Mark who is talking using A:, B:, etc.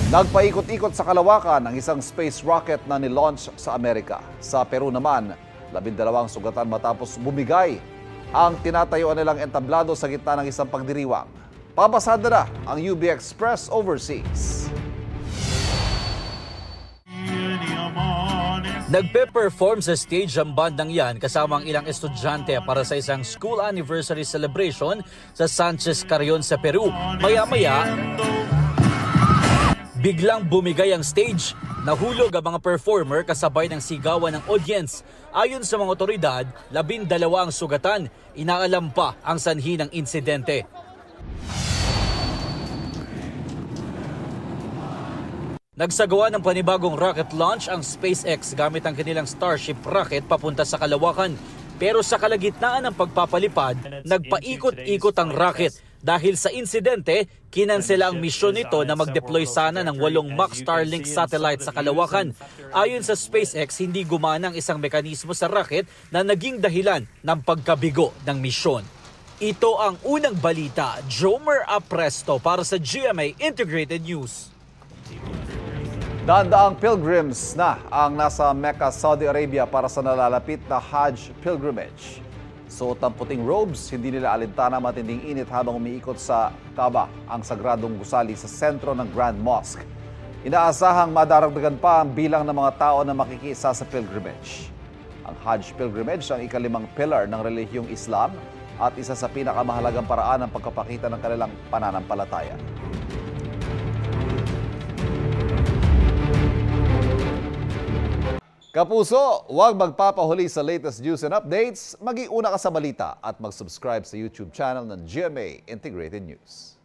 A: Nagpaikot-ikot sa kalawakan ang isang space rocket na nilaunch sa Amerika. Sa Peru naman, 12 sugatan matapos bumigay ang tinatayuan nilang entablado sa gitna ng isang pagdiriwang. Papasada na ang UB Express overseas.
B: Nagpe-perform sa stage ang bandang yan kasama ang ilang estudyante para sa isang school anniversary celebration sa Sanchez Carrion sa Peru. Maya-maya, biglang bumigay ang stage. Nahulog ang mga performer kasabay ng sigawan ng audience. Ayon sa mga otoridad, 12 ang sugatan. Inaalam pa ang sanhi ng insidente. Nagsagawa ng panibagong rocket launch ang SpaceX gamit ang kanilang Starship rocket papunta sa kalawakan. Pero sa kalagitnaan ng pagpapalipad, nagpaikot-ikot ang rocket. Dahil sa insidente, kinansela ang misyon nito na mag-deploy sana ng 8 Mach Starlink satellite sa kalawakan. Ayon sa SpaceX, hindi gumana ang isang mekanismo sa rocket na naging dahilan ng pagkabigo ng misyon. Ito ang unang balita. Jomer Apresto para sa GMA Integrated News.
A: Daang pilgrims na ang nasa Mecca, Saudi Arabia para sa nalalapit na Hajj pilgrimage. Suot ang puting robes, hindi nila alintana matinding init habang umiikot sa Kaaba, ang sagradong gusali sa sentro ng Grand Mosque. Inaasahang madaragdagan pa ang bilang ng mga tao na makikisa sa pilgrimage. Ang Hajj pilgrimage ang ikalimang pillar ng relihiyong Islam at isa sa pinakamahalagang paraan ng pagkapakita ng kanilang pananampalataya. Kapuso, huwag magpapahuli sa latest news and updates. Mag-iuna ka sa balita at mag-subscribe sa YouTube channel ng GMA Integrated News.